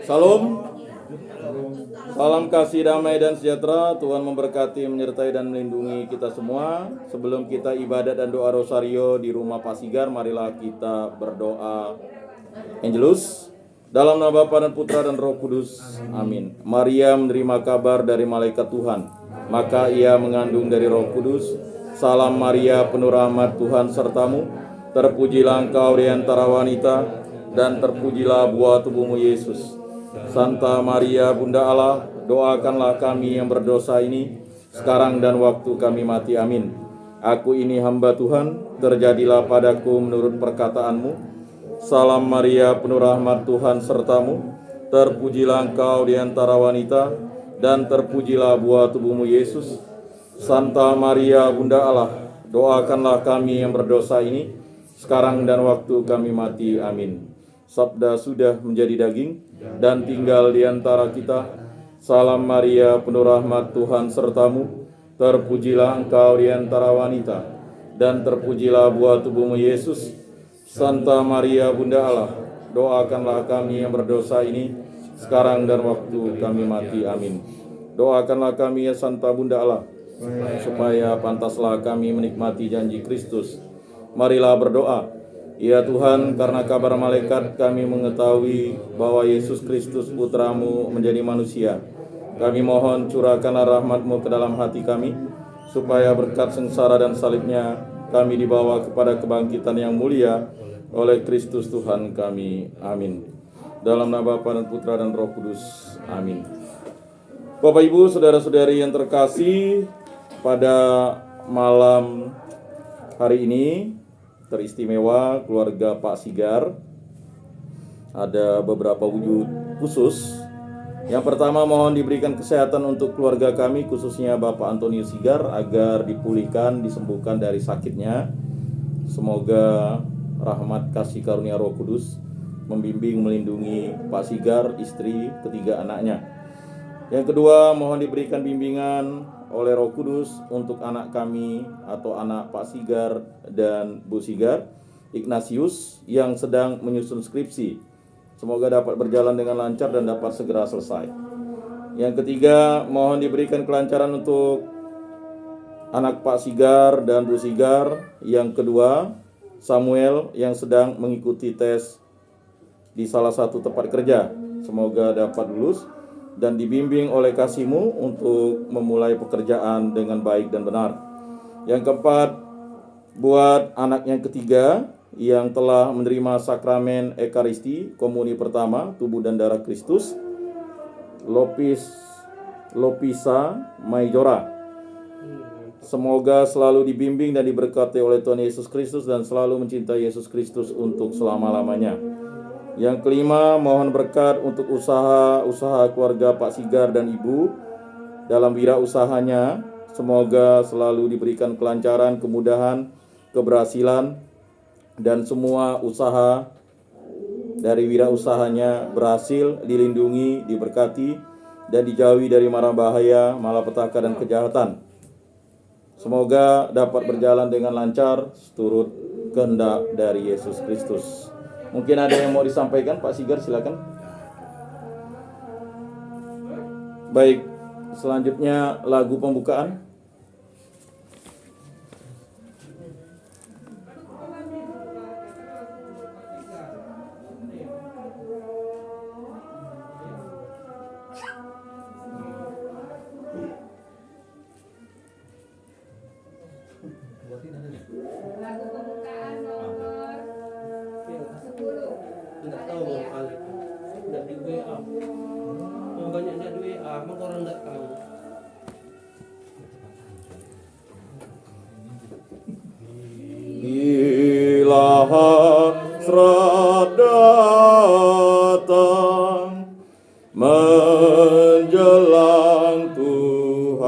Salam. Salam kasih, damai, dan sejahtera. Tuhan memberkati, menyertai, dan melindungi kita semua. Sebelum kita ibadat dan doa rosario di rumah Pak Sigar, marilah kita berdoa Angelus. Dalam nama Bapa dan Putra dan Roh Kudus. Amin. Maria menerima kabar dari malaikat Tuhan, maka ia mengandung dari Roh Kudus. Salam Maria, penuh rahmat, Tuhan sertamu. Terpujilah engkau di antara wanita, dan terpujilah buah tubuhmu Yesus. Santa Maria Bunda Allah, doakanlah kami yang berdosa ini, sekarang dan waktu kami mati. Amin. Aku ini hamba Tuhan, terjadilah padaku menurut perkataanmu. Salam Maria, penuh rahmat, Tuhan sertamu. Terpujilah engkau di antara wanita, dan terpujilah buah tubuhmu Yesus. Santa Maria Bunda Allah, doakanlah kami yang berdosa ini, sekarang dan waktu kami mati. Amin. Sabda sudah menjadi daging dan tinggal di antara kita. Salam Maria, penuh rahmat, Tuhan sertamu. Terpujilah engkau di antara wanita, dan terpujilah buah tubuhmu Yesus. Santa Maria Bunda Allah, doakanlah kami yang berdosa ini, sekarang dan waktu kami mati. Amin. Doakanlah kami ya Santa Bunda Allah, supaya pantaslah kami menikmati janji Kristus. Marilah berdoa. Ya Tuhan, karena kabar malaikat kami mengetahui bahwa Yesus Kristus Putramu menjadi manusia. Kami mohon curahkanlah rahmat-Mu ke dalam hati kami, supaya berkat sengsara dan salibnya kami dibawa kepada kebangkitan yang mulia oleh Kristus Tuhan kami. Amin. Dalam nama Bapa dan Putra dan Roh Kudus. Amin. Bapak Ibu, saudara-saudari yang terkasih, pada malam hari ini teristimewa keluarga Pak Sigar. Ada beberapa wujud khusus. Yang pertama, mohon diberikan kesehatan untuk keluarga kami, khususnya Bapak Antonius Sigar, agar dipulihkan, disembuhkan dari sakitnya. Semoga rahmat kasih karunia Roh Kudus membimbing, melindungi Pak Sigar, istri, ketiga anaknya. Yang kedua, mohon diberikan bimbingan oleh Roh Kudus untuk anak kami atau anak Pak Sigar dan Bu Sigar, Ignatius, yang sedang menyusun skripsi. Semoga dapat berjalan dengan lancar dan dapat segera selesai. Yang ketiga, mohon diberikan kelancaran untuk anak Pak Sigar dan Bu Sigar. Yang kedua, Samuel, yang sedang mengikuti tes di salah satu tempat kerja. Semoga dapat lulus dan dibimbing oleh kasih-Mu untuk memulai pekerjaan dengan baik dan benar. Yang keempat, buat anak yang ketiga yang telah menerima sakramen Ekaristi, komuni pertama, tubuh dan darah Kristus, Lopisa Maijora. Semoga selalu dibimbing dan diberkati oleh Tuhan Yesus Kristus dan selalu mencintai Yesus Kristus untuk selama-lamanya. Yang kelima, mohon berkat untuk usaha keluarga Pak Sigar dan Ibu dalam wirausahanya. Semoga selalu diberikan kelancaran, kemudahan, keberhasilan, dan semua usaha dari wirausahanya berhasil, dilindungi, diberkati, dan dijauhi dari mara bahaya, malapetaka, dan kejahatan. Semoga dapat berjalan dengan lancar seturut kehendak dari Yesus Kristus. Mungkin ada yang mau disampaikan, Pak Sigar, silakan. Baik, selanjutnya lagu pembukaan. Lagu pembukaan nomor 10. Tidak tahu Bang Alex. Tidak di WA. Oh, banyak tidak di WA, maka orang tidak tahu. Bila hasrat datang menjelang Tuhan,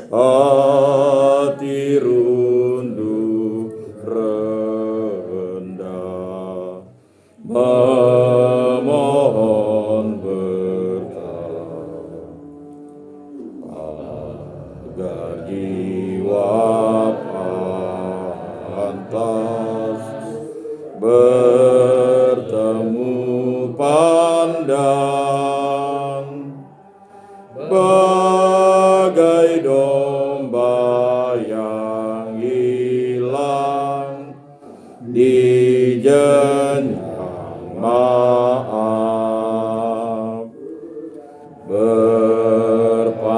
hati runduh rendah, memohon berkat agar jiwa pantas bertemu penyayang maaf, berpantas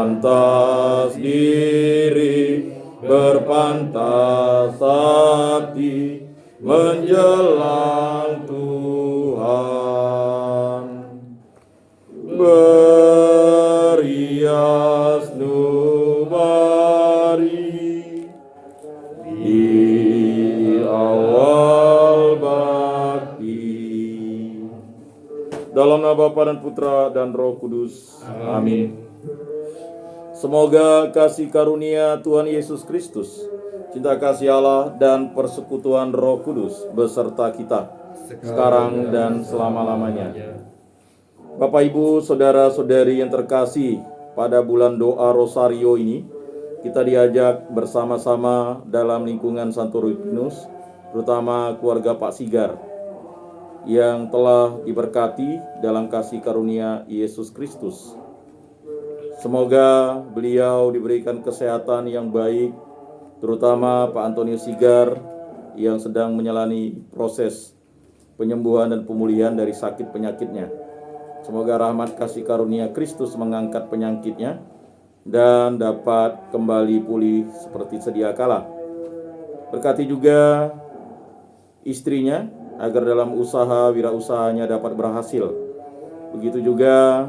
diri, berpantas hati menjelang Tuhan, berias nubari di awal bakti. Dalam nama Bapa dan Putra dan Roh Kudus. Amin. Semoga kasih karunia Tuhan Yesus Kristus, cinta kasih Allah dan persekutuan Roh Kudus beserta kita sekarang dan selama-lamanya. Bapak, Ibu, saudara-saudari yang terkasih, pada bulan doa Rosario ini kita diajak bersama-sama dalam lingkungan Santo Rufus, terutama keluarga Pak Sigar yang telah diberkati dalam kasih karunia Yesus Kristus. Semoga beliau diberikan kesehatan yang baik, terutama Pak Antonius Sigar yang sedang menjalani proses penyembuhan dan pemulihan dari sakit penyakitnya. Semoga rahmat kasih karunia Kristus mengangkat penyakitnya dan dapat kembali pulih seperti sedia kala. Berkati juga istrinya agar dalam usaha wirausahanya dapat berhasil. Begitu juga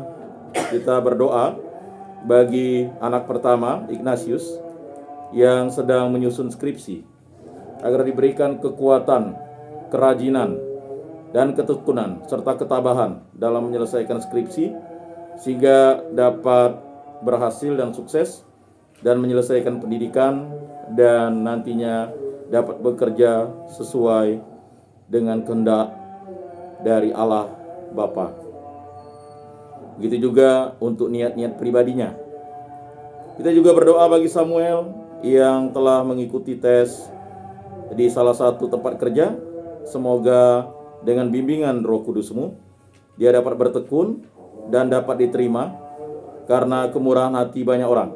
kita berdoa bagi anak pertama Ignatius yang sedang menyusun skripsi, agar diberikan kekuatan, kerajinan, dan ketekunan serta ketabahan dalam menyelesaikan skripsi sehingga dapat berhasil dan sukses dan menyelesaikan pendidikan dan nantinya dapat bekerja sesuai dengan kehendak dari Allah Bapa. Begitu juga untuk niat-niat pribadinya. Kita juga berdoa bagi Samuel yang telah mengikuti tes di salah satu tempat kerja. Semoga dengan bimbingan Roh Kudus-Mu, dia dapat bertekun dan dapat diterima karena kemurahan hati banyak orang,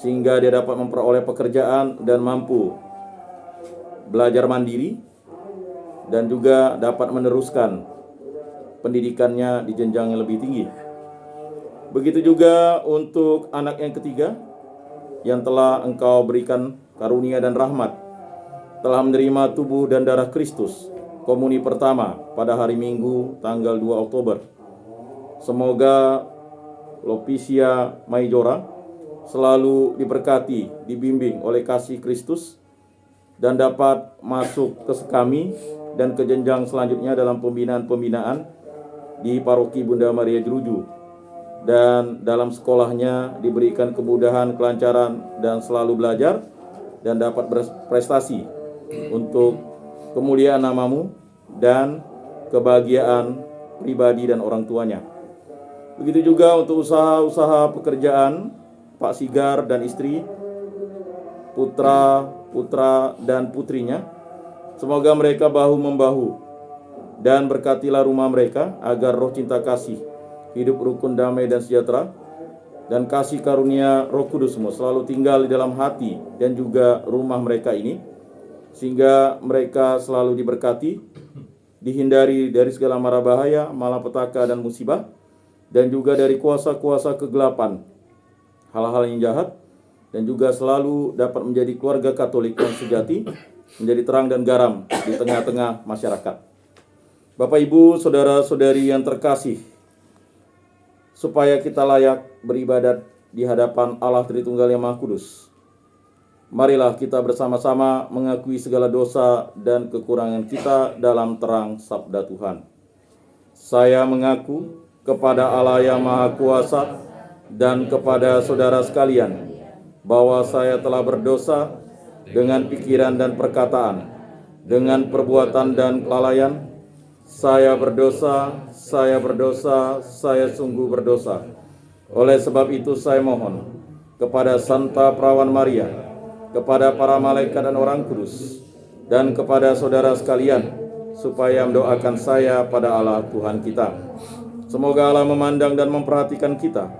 sehingga dia dapat memperoleh pekerjaan dan mampu belajar mandiri dan juga dapat meneruskan pendidikannya di jenjang yang lebih tinggi. Begitu juga untuk anak yang ketiga yang telah Engkau berikan karunia dan rahmat, telah menerima tubuh dan darah Kristus, komuni pertama pada hari Minggu tanggal 2 Oktober. Semoga Lopisia Maijora selalu diberkati, dibimbing oleh kasih Kristus dan dapat masuk ke sekami dan ke jenjang selanjutnya dalam pembinaan-pembinaan di Paroki Bunda Maria Jeruju, dan dalam sekolahnya diberikan kemudahan, kelancaran, dan selalu belajar dan dapat berprestasi untuk kemuliaan nama-Mu dan kebahagiaan pribadi dan orang tuanya. Begitu juga untuk usaha-usaha pekerjaan Pak Sigar dan istri, putra dan putrinya. Semoga mereka bahu-membahu dan berkatilah rumah mereka agar roh cinta kasih, hidup rukun, damai, dan sejahtera, dan kasih karunia Roh Kudus-Mu selalu tinggal di dalam hati dan juga rumah mereka ini, sehingga mereka selalu diberkati, dihindari dari segala mara bahaya, malapetaka, dan musibah, dan juga dari kuasa-kuasa kegelapan, hal-hal yang jahat, dan juga selalu dapat menjadi keluarga Katolik yang sejati, menjadi terang dan garam di tengah-tengah masyarakat. Bapak, Ibu, saudara-saudari yang terkasih, supaya kita layak beribadat di hadapan Allah Tritunggal yang Maha Kudus, marilah kita bersama-sama mengakui segala dosa dan kekurangan kita dalam terang sabda Tuhan. Saya mengaku kepada Allah yang Maha Kuasa dan kepada saudara sekalian bahwa saya telah berdosa dengan pikiran dan perkataan, dengan perbuatan dan kelalaian. Saya berdosa, saya sungguh berdosa. Oleh sebab itu saya mohon kepada Santa Perawan Maria, kepada para malaikat dan orang kudus, dan kepada saudara sekalian, supaya mendoakan saya pada Allah Tuhan kita. Semoga Allah memandang dan memperhatikan kita.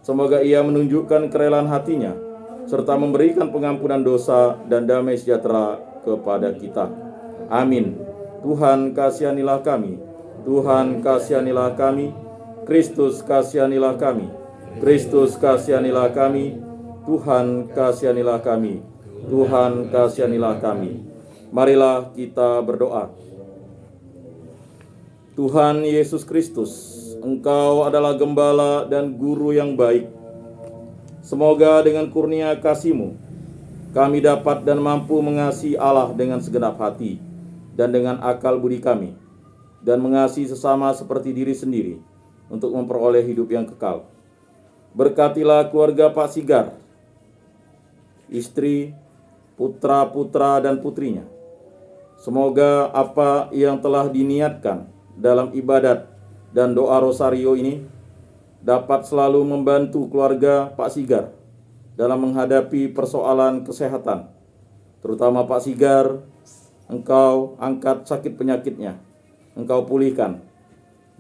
Semoga Ia menunjukkan kerelaan hatinya, serta memberikan pengampunan dosa dan damai sejahtera kepada kita. Amin. Tuhan kasihanilah kami. Tuhan kasihanilah kami. Kristus kasihanilah kami. Kristus kasihanilah kami. Tuhan kasihanilah kami. Tuhan kasihanilah kami. Marilah kita berdoa. Tuhan Yesus Kristus, Engkau adalah gembala dan guru yang baik. Semoga dengan kurnia kasih-Mu, kami dapat dan mampu mengasihi Allah dengan segenap hati dan dengan akal budi kami, dan mengasihi sesama seperti diri sendiri untuk memperoleh hidup yang kekal. Berkatilah keluarga Pak Sigar, istri, putra-putra dan putrinya. Semoga apa yang telah diniatkan dalam ibadat dan doa rosario ini dapat selalu membantu keluarga Pak Sigar dalam menghadapi persoalan kesehatan. Terutama Pak Sigar, Engkau angkat sakit penyakitnya, Engkau pulihkan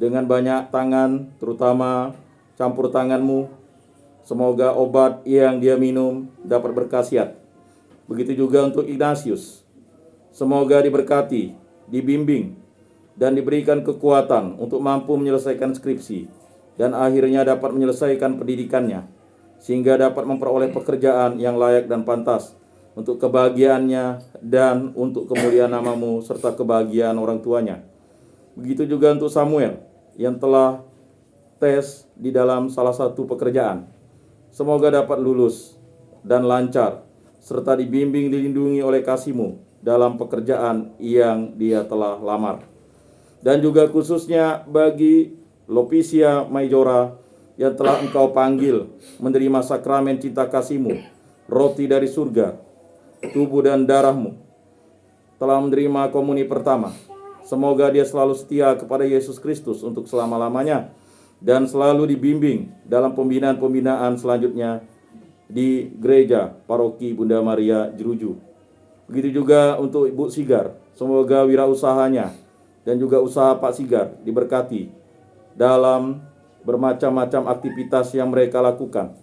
dengan banyak tangan, terutama campur tangan-Mu. Semoga obat yang dia minum dapat berkhasiat. Begitu juga untuk Ignatius. Semoga diberkati, dibimbing, dan diberikan kekuatan untuk mampu menyelesaikan skripsi, dan akhirnya dapat menyelesaikan pendidikannya, sehingga dapat memperoleh pekerjaan yang layak dan pantas untuk kebahagiaannya dan untuk kemuliaan nama-Mu serta kebahagiaan orang tuanya. Begitu juga untuk Samuel yang telah tes di dalam salah satu pekerjaan. Semoga dapat lulus dan lancar, serta dibimbing dilindungi oleh kasih-Mu dalam pekerjaan yang dia telah lamar. Dan juga khususnya bagi Lopisia Maijora yang telah Engkau panggil menerima sakramen cinta kasih-Mu, roti dari surga, tubuh dan darah-Mu, telah menerima komuni pertama. Semoga dia selalu setia kepada Yesus Kristus untuk selama-lamanya, dan selalu dibimbing dalam pembinaan-pembinaan selanjutnya di gereja paroki Bunda Maria Jeruju. Begitu juga untuk Ibu Sigar, semoga wirausahanya dan juga usaha Pak Sigar diberkati dalam bermacam-macam aktivitas yang mereka lakukan.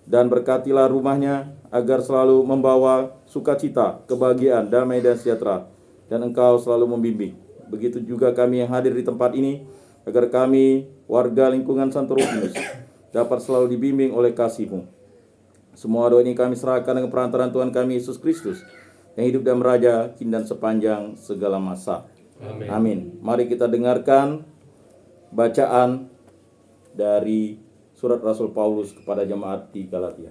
Dan berkatilah rumahnya agar selalu membawa sukacita, kebahagiaan, damai dan sejahtera, dan Engkau selalu membimbing. Begitu juga kami yang hadir di tempat ini, agar kami warga lingkungan Santo Rufinus dapat selalu dibimbing oleh kasih-Mu. Semua doa ini kami serahkan dengan perantaraan Tuhan kami Yesus Kristus, yang hidup dan meraja kini dan sepanjang segala masa. Amin. Amin. Mari kita dengarkan bacaan dari surat Rasul Paulus kepada jemaat di Galatia.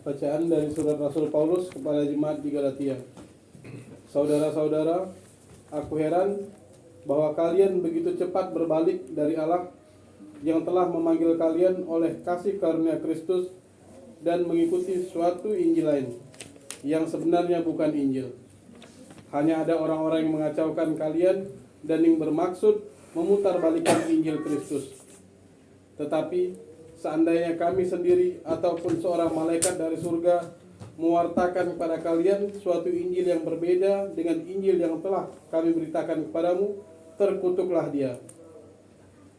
Bacaan dari surat Rasul Paulus kepada jemaat di Galatia. Saudara-saudara, aku heran bahwa kalian begitu cepat berbalik dari Allah yang telah memanggil kalian oleh kasih karunia Kristus dan mengikuti suatu Injil lain yang sebenarnya bukan Injil. Hanya ada orang-orang yang mengacaukan kalian dan yang bermaksud memutarbalikkan Injil Kristus. Tetapi seandainya kami sendiri ataupun seorang malaikat dari surga mewartakan kepada kalian suatu Injil yang berbeda dengan Injil yang telah kami beritakan kepadamu, terkutuklah dia.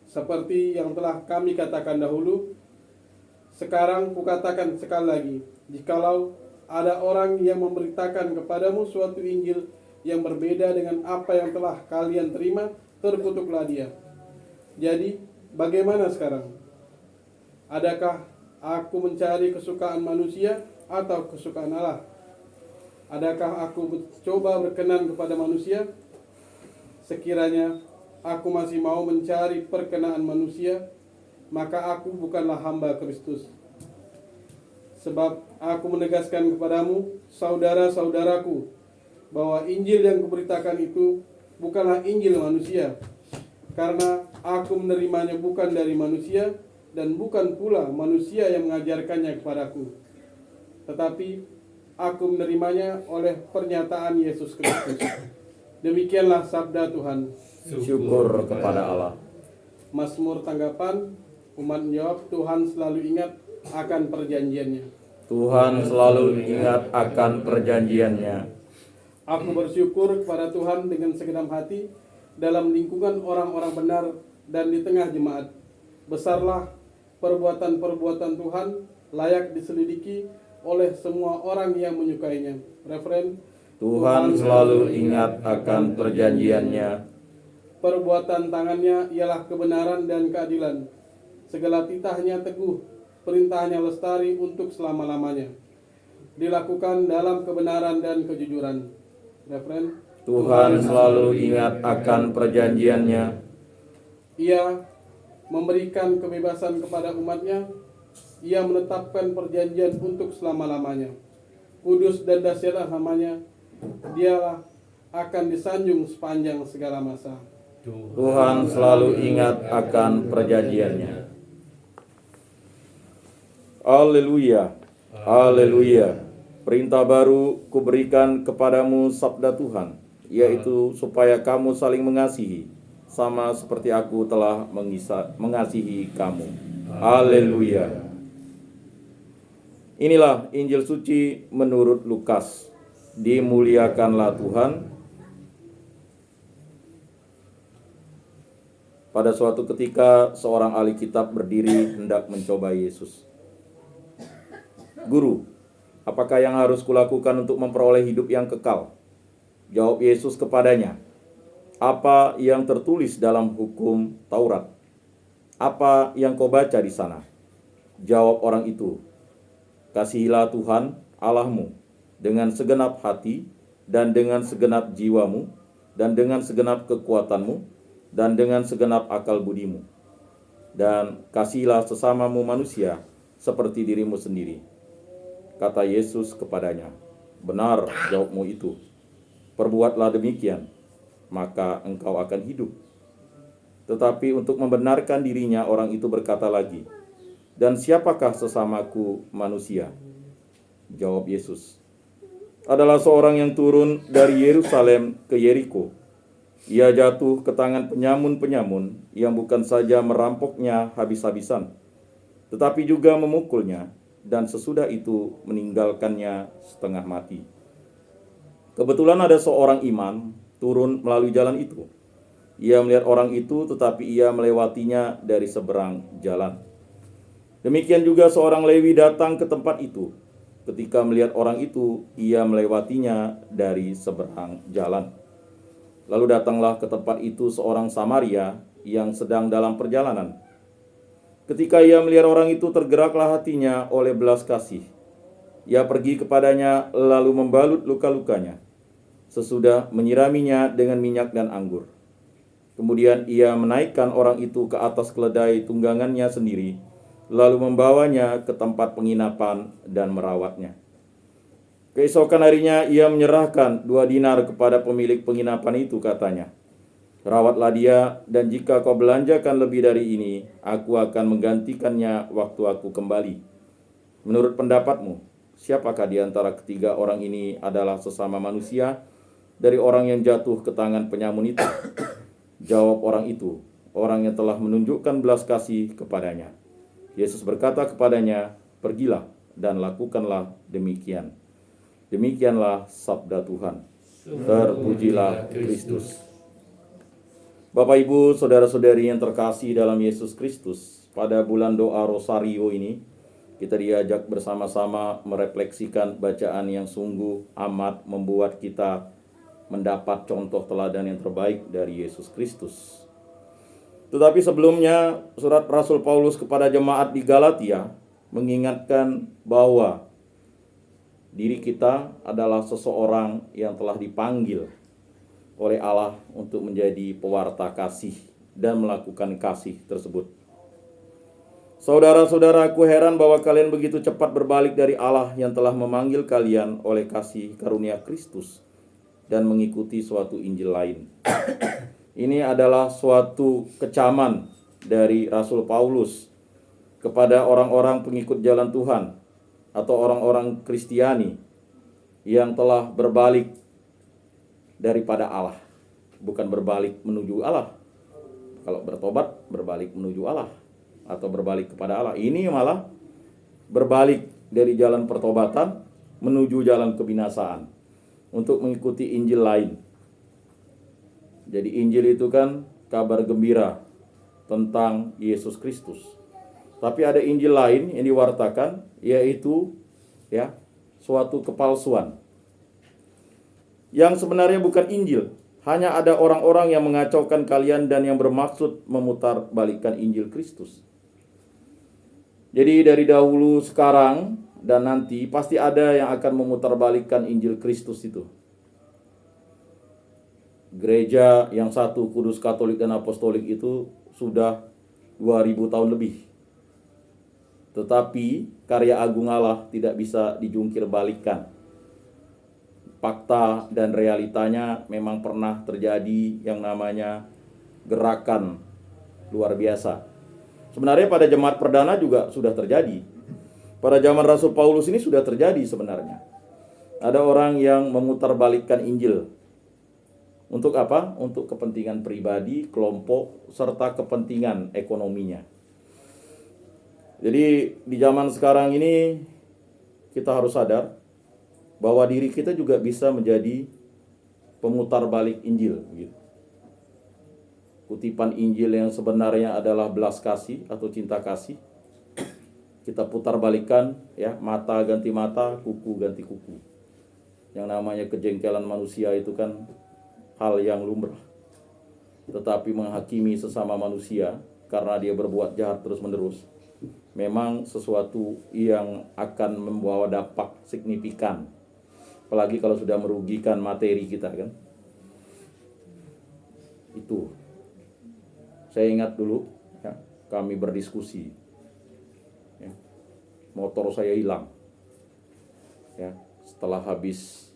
Seperti yang telah kami katakan dahulu, sekarang kukatakan sekali lagi, jikalau ada orang yang memberitakan kepadamu suatu Injil yang berbeda dengan apa yang telah kalian terima, terkutuklah dia. Jadi, bagaimana sekarang? Adakah aku mencari kesukaan manusia atau kesukaan Allah? Adakah aku mencoba berkenan kepada manusia? Sekiranya aku masih mau mencari perkenaan manusia, maka aku bukanlah hamba Kristus. Sebab aku menegaskan kepadamu, saudara-saudaraku, bahwa Injil yang kuberitakan itu bukanlah Injil manusia, karena aku menerimanya bukan dari manusia, dan bukan pula manusia yang mengajarkannya kepadaku, tetapi aku menerimanya oleh pernyataan Yesus Kristus. Demikianlah sabda Tuhan. Syukur kepada Allah. Mazmur tanggapan, umat menjawab, Tuhan selalu ingat akan perjanjiannya. Tuhan selalu ingat akan perjanjiannya. Aku bersyukur kepada Tuhan dengan segenap hati dalam lingkungan orang-orang benar dan di tengah jemaat. Besarlah perbuatan-perbuatan Tuhan, layak diselidiki oleh semua orang yang menyukainya. Referen, Tuhan selalu ingat akan perjanjiannya. perbuatan tangannya ialah kebenaran dan keadilan. Segala titahnya teguh, perintahnya lestari untuk selama-lamanya. Dilakukan dalam kebenaran dan kejujuran. Referen, Tuhan selalu ingat akan perjanjiannya. Ia memberikan kebebasan kepada umatnya. Ia menetapkan perjanjian untuk selama-lamanya. Kudus dan dahsyatlah namanya. Dialah akan disanjung sepanjang segala masa. Tuhan selalu ingat akan perjanjiannya. Haleluya, haleluya. Perintah baru kuberikan kepadamu, sabda Tuhan, yaitu supaya kamu saling mengasihi, sama seperti aku telah mengasihi kamu. Haleluya. Inilah Injil suci menurut Lukas. Dimuliakanlah Tuhan. Pada suatu ketika seorang ahli kitab berdiri hendak mencoba Yesus. Guru, apakah yang harus kulakukan untuk memperoleh hidup yang kekal? Jawab Yesus kepadanya, apa yang tertulis dalam hukum Taurat? Apa yang kau baca di sana? Jawab orang itu, kasihilah Tuhan Allahmu dengan segenap hati dan dengan segenap jiwamu dan dengan segenap kekuatanmu dan dengan segenap akal budimu. Dan kasihilah sesamamu manusia seperti dirimu sendiri. Kata Yesus kepadanya, benar jawabmu itu. Perbuatlah demikian, maka engkau akan hidup. Tetapi untuk membenarkan dirinya orang itu berkata lagi, dan siapakah sesamaku manusia? Jawab Yesus, adalah seorang yang turun dari Yerusalem ke Yeriko. Ia jatuh ke tangan penyamun-penyamun yang bukan saja merampoknya habis-habisan, tetapi juga memukulnya, dan sesudah itu meninggalkannya setengah mati. Kebetulan ada seorang imam turun melalui jalan itu. Ia melihat orang itu, tetapi ia melewatinya dari seberang jalan. Demikian juga seorang Lewi datang ke tempat itu. Ketika melihat orang itu, ia melewatinya dari seberang jalan. Lalu datanglah ke tempat itu seorang Samaria yang sedang dalam perjalanan. Ketika ia melihat orang itu, tergeraklah hatinya oleh belas kasih. Ia pergi kepadanya lalu membalut luka-lukanya. Sesudah menyiraminya dengan minyak dan anggur. Kemudian ia menaikkan orang itu ke atas keledai tunggangannya sendiri, lalu membawanya ke tempat penginapan dan merawatnya. Keesokan harinya ia menyerahkan 2 dinar kepada pemilik penginapan itu, katanya, rawatlah dia, dan jika kau belanjakan lebih dari ini, aku akan menggantikannya waktu aku kembali. Menurut pendapatmu, siapakah di antara ketiga orang ini adalah sesama manusia dari orang yang jatuh ke tangan penyamun itu? Jawab orang itu, orang yang telah menunjukkan belas kasih kepadanya. Yesus berkata kepadanya, pergilah dan lakukanlah demikian. Demikianlah sabda Tuhan. Terpujilah Kristus. Bapak, Ibu, saudara-saudari yang terkasih dalam Yesus Kristus, pada bulan doa Rosario ini, kita diajak bersama-sama merefleksikan bacaan yang sungguh amat membuat kita mendapat contoh teladan yang terbaik dari Yesus Kristus. Tetapi sebelumnya, surat Rasul Paulus kepada jemaat di Galatia mengingatkan bahwa diri kita adalah seseorang yang telah dipanggil oleh Allah untuk menjadi pewarta kasih dan melakukan kasih tersebut. Saudara-saudaraku, heran bahwa kalian begitu cepat berbalik dari Allah yang telah memanggil kalian oleh kasih karunia Kristus dan mengikuti suatu Injil lain. Ini adalah suatu kecaman dari Rasul Paulus kepada orang-orang pengikut jalan Tuhan atau orang-orang Kristiani yang telah berbalik daripada Allah, bukan berbalik menuju Allah. Kalau bertobat, berbalik menuju Allah atau berbalik kepada Allah. Ini malah berbalik dari jalan pertobatan menuju jalan kebinasaan untuk mengikuti Injil lain. Jadi Injil itu kan kabar gembira tentang Yesus Kristus. Tapi ada Injil lain yang diwartakan, yaitu ya, suatu kepalsuan yang sebenarnya bukan Injil. Hanya ada orang-orang yang mengacaukan kalian dan yang bermaksud memutarbalikkan Injil Kristus. Jadi dari dahulu, sekarang, dan nanti pasti ada yang akan memutarbalikkan Injil Kristus itu. Gereja yang satu, kudus, Katolik, dan Apostolik itu sudah 2000 tahun lebih. Tetapi karya agung Allah tidak bisa dijungkir balikan. Fakta dan realitanya memang pernah terjadi yang namanya gerakan luar biasa. Sebenarnya pada jemaat perdana juga sudah terjadi. Pada zaman Rasul Paulus ini sudah terjadi sebenarnya. Ada orang yang memutarbalikkan Injil. Untuk apa? Untuk kepentingan pribadi, kelompok, serta kepentingan ekonominya. Jadi di zaman sekarang ini kita harus sadar bahwa diri kita juga bisa menjadi pemutar balik Injil. Kutipan Injil yang sebenarnya adalah belas kasih atau cinta kasih, kita putar balikan, ya, mata ganti mata, kuku ganti kuku. Yang namanya kejengkelan manusia itu kan hal yang lumrah. Tetapi menghakimi sesama manusia karena dia berbuat jahat terus-menerus, memang sesuatu yang akan membawa dampak signifikan. Apalagi kalau sudah merugikan materi kita kan. Itu. Saya ingat dulu, ya, kami berdiskusi. Ya, motor saya hilang. Ya, setelah habis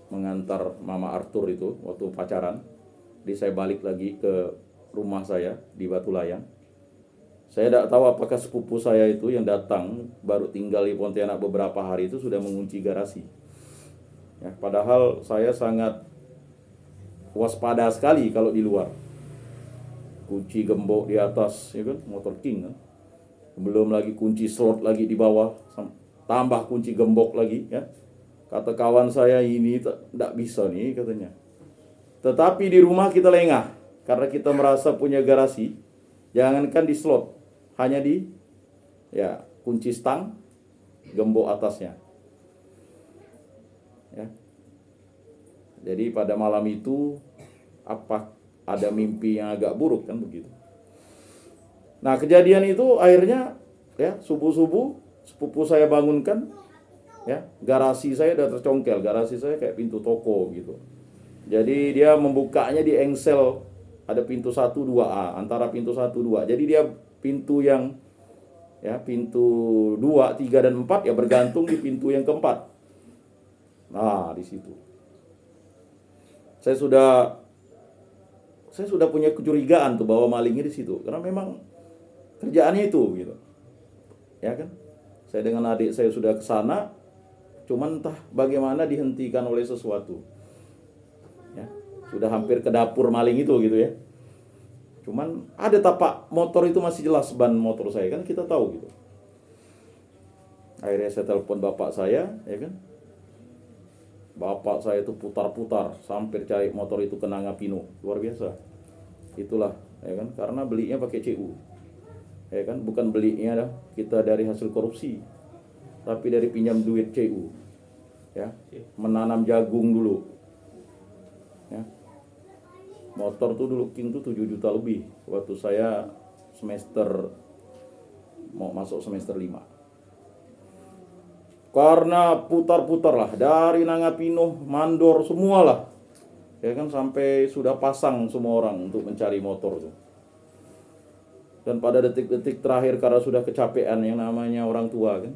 mengantar Mama Arthur itu waktu pacaran, jadi saya balik lagi ke rumah saya di Batu Layang. Saya tidak tahu apakah sepupu saya itu yang datang baru tinggal di Pontianak beberapa hari itu sudah mengunci garasi. Ya, padahal saya sangat waspada sekali kalau di luar. Kunci gembok di atas, ya kan, motor King kan. Belum lagi kunci slot lagi di bawah, tambah kunci gembok lagi, ya. Kata kawan saya, ini tidak bisa nih katanya. Tetapi di rumah kita lengah karena kita merasa punya garasi. Jangankan di slot, hanya di, ya, kunci stang, gembok atasnya. Ya. Jadi pada malam itu apa ada mimpi yang agak buruk kan begitu. Nah, kejadian itu akhirnya, ya, subuh-subuh sepupu saya bangunkan, ya, garasi saya udah tercongkel, garasi saya kayak pintu toko gitu. Jadi dia membukanya di engsel, ada pintu 1, 2A, antara pintu 1, 2. Jadi dia pintu yang, ya, pintu 2, 3, dan 4 ya bergantung di pintu yang keempat. Nah, di situ saya sudah punya kecurigaan tuh bahwa malingnya di situ, karena memang kerjaannya itu gitu. Ya kan? Saya dengan adik saya sudah ke sana, cuman entah bagaimana dihentikan oleh sesuatu. Ya, sudah hampir ke dapur maling itu gitu ya. Cuman ada tapak motor itu masih jelas, ban motor saya kan kita tahu gitu. Akhirnya saya telepon bapak saya, ya kan. Bapak saya itu putar-putar sampai cari motor itu ke Nangapino, luar biasa. Itulah, ya kan, karena belinya pakai CU. Ya kan, bukan belinya kita dari hasil korupsi, tapi dari pinjam duit CU. Ya, menanam jagung dulu. Ya. Motor tuh dulu King tuh 7 juta lebih waktu saya mau masuk semester 5. Karena putar-putar lah dari Nangapino, Mandor, semualah, ya kan, sampai sudah pasang semua orang untuk mencari motor tuh. Dan pada detik-detik terakhir karena sudah kecapean, yang namanya orang tua kan,